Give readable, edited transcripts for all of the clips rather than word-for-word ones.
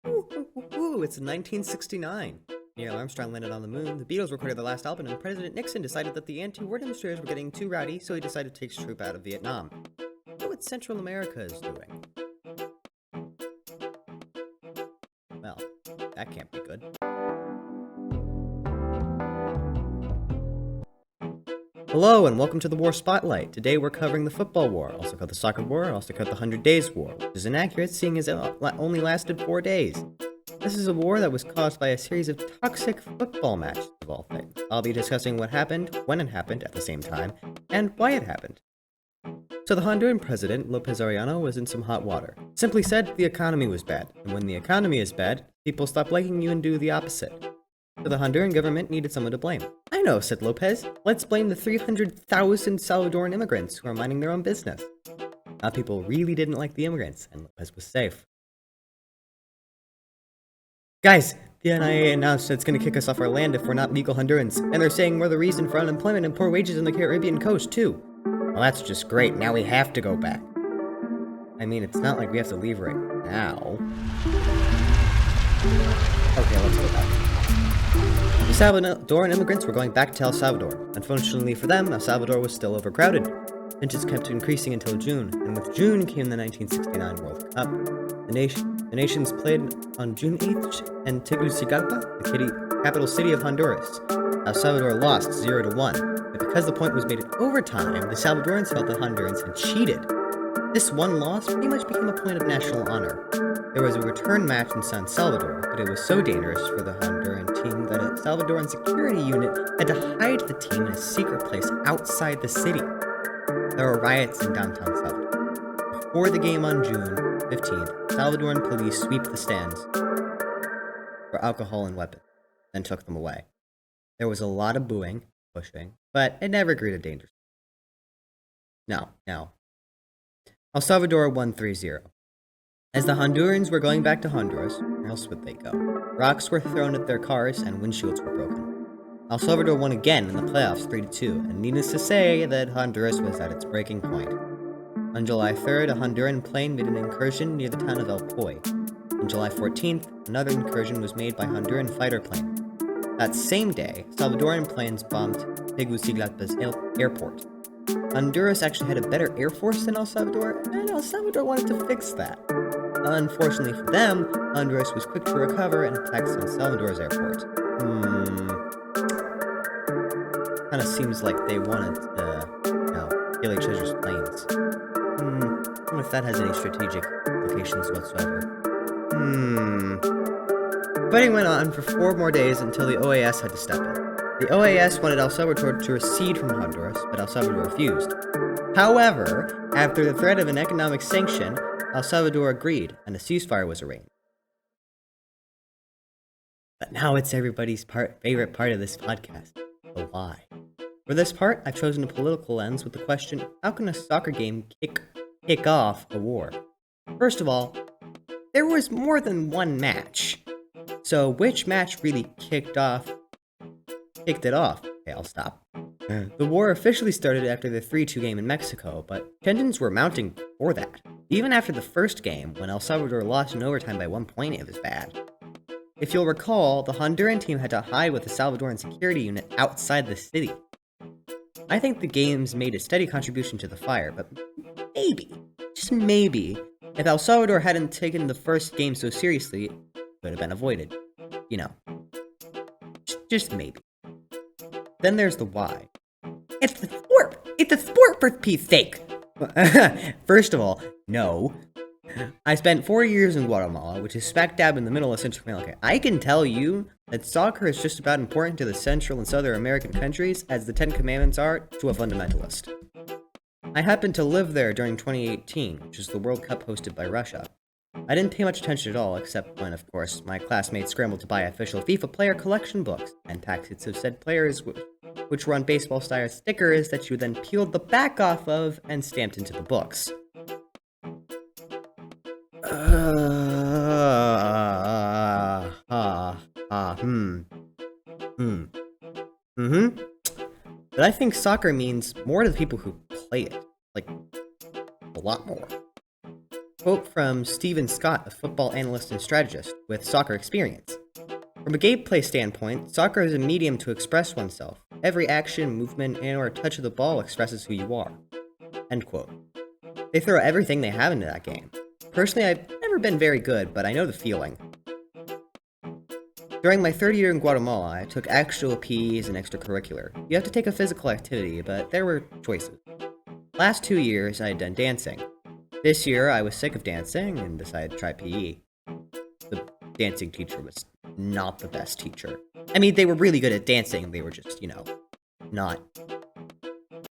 It's 1969. Neil Armstrong landed on the moon, the Beatles recorded their last album, and President Nixon decided that the anti-war demonstrators were getting too rowdy, so he decided to take his troop out of Vietnam. Look what Central America is doing. Well, that can't be good. Hello and welcome to the War Spotlight. Today we're covering the Football War, also called the Soccer War, also called the 100 Days War, which is inaccurate seeing as it only lasted 4 days. This is a war that was caused by a series of toxic football matches of all things. I'll be discussing what happened, when it happened at the same time, and why it happened. So the Honduran president, Lopez Arellano, was in some hot water. Simply said, the economy was bad, and when the economy is bad, people stop liking you and do the opposite. So the Honduran government needed someone to blame. I know, said Lopez. Let's blame the 300,000 Salvadoran immigrants who are minding their own business. Now people really didn't like the immigrants, and Lopez was safe. Guys, the NIA announced that it's going to kick us off our land if we're not legal Hondurans, and they're saying we're the reason for unemployment and poor wages on the Caribbean coast, too. Well, that's just great. Now we have to go back. I mean, it's not like we have to leave right now. Okay, let's go back. The Salvadoran immigrants were going back to El Salvador. Unfortunately for them, El Salvador was still overcrowded. Tensions kept increasing until June, and with June came the 1969 World Cup. The nations played on June 8th in Tegucigalpa, the capital city of Honduras. El Salvador lost 0-1, but because the point was made in overtime, the Salvadorans felt the Hondurans had cheated. This one loss pretty much became a point of national honor. There was a return match in San Salvador, but it was so dangerous for the Honduran team that a Salvadoran security unit had to hide the team in a secret place outside the city. There were riots in downtown Salvador. Before the game on June 15th, Salvadoran police swept the stands for alcohol and weapons, then took them away. There was a lot of booing, pushing, but it never grew to danger. No. El Salvador won 3-0. As the Hondurans were going back to Honduras, where else would they go? Rocks were thrown at their cars and windshields were broken. El Salvador won again in the playoffs 3-2, and needless to say that Honduras was at its breaking point. On July 3rd, a Honduran plane made an incursion near the town of El Poy. On July 14th, another incursion was made by Honduran fighter plane. That same day, Salvadoran planes bombed Tegucigalpa's airport. Honduras actually had a better air force than El Salvador, and El Salvador wanted to fix that. Unfortunately for them, Honduras was quick to recover and attack San Salvador's airport. Kinda seems like they wanted to, kill each other's planes. I don't know if that has any strategic implications whatsoever. Fighting went on for 4 more days until the OAS had to step in. The OAS wanted El Salvador to recede from Honduras, but El Salvador refused. However, after the threat of an economic sanction, El Salvador agreed, and a ceasefire was arranged. But now it's everybody's favorite part of this podcast, the why. For this part, I've chosen a political lens with the question, how can a soccer game kick off a war? First of all, there was more than one match. So which match really kicked it off? Okay, I'll stop. The war officially started after the 3-2 game in Mexico, but tensions were mounting before that. Even after the first game, when El Salvador lost in overtime by 1 point, it was bad. If you'll recall, the Honduran team had to hide with the Salvadoran security unit outside the city. I think the games made a steady contribution to the fire, but maybe, just maybe, if El Salvador hadn't taken the first game so seriously, it could have been avoided. Just maybe. Then there's the why. It's the sport! It's a sport, for Pete's sake! First of all, no. I spent 4 years in Guatemala, which is smack dab in the middle of Central America. I can tell you that soccer is just about important to the Central and Southern American countries as the Ten Commandments are to a fundamentalist. I happened to live there during 2018, which was the World Cup hosted by Russia. I didn't pay much attention at all, except when, of course, my classmates scrambled to buy official FIFA player collection books and packets of said players, which were on baseball-style stickers that you then peeled the back off of and stamped into the books. But I think soccer means more to the people who play it. Like, a lot more. Quote from Stephen Scott, a football analyst and strategist with soccer experience. From a gameplay standpoint, soccer is a medium to express oneself. Every action, movement, and/or touch of the ball expresses who you are. End quote. They throw everything they have into that game. Personally, I've never been very good, but I know the feeling. During my third year in Guatemala, I took actual PEs and extracurricular. You have to take a physical activity, but there were choices. Last 2 years, I had done dancing. This year, I was sick of dancing and decided to try PE. The dancing teacher was not the best teacher. I mean, they were really good at dancing, they were just, not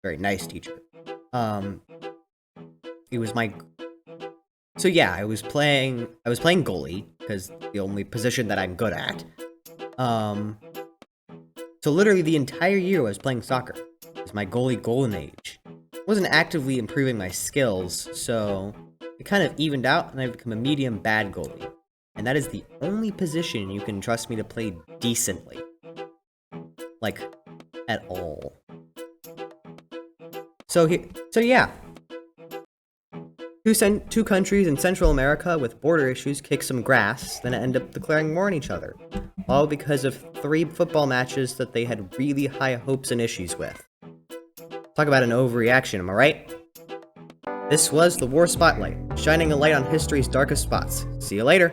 very nice teacher. It was my... So yeah, I was playing goalie, because the only position that I'm good at. So literally the entire year I was playing soccer. It was my goalie golden age. I wasn't actively improving my skills, so it kind of evened out and I've become a medium bad goalie. And that is the only position you can trust me to play decently. Like, at all. So yeah. Two countries in Central America with border issues kick some grass, then end up declaring war on each other. All because of 3 football matches that they had really high hopes and issues with. Talk about an overreaction, am I right? This was the War Spotlight, shining a light on history's darkest spots. See you later.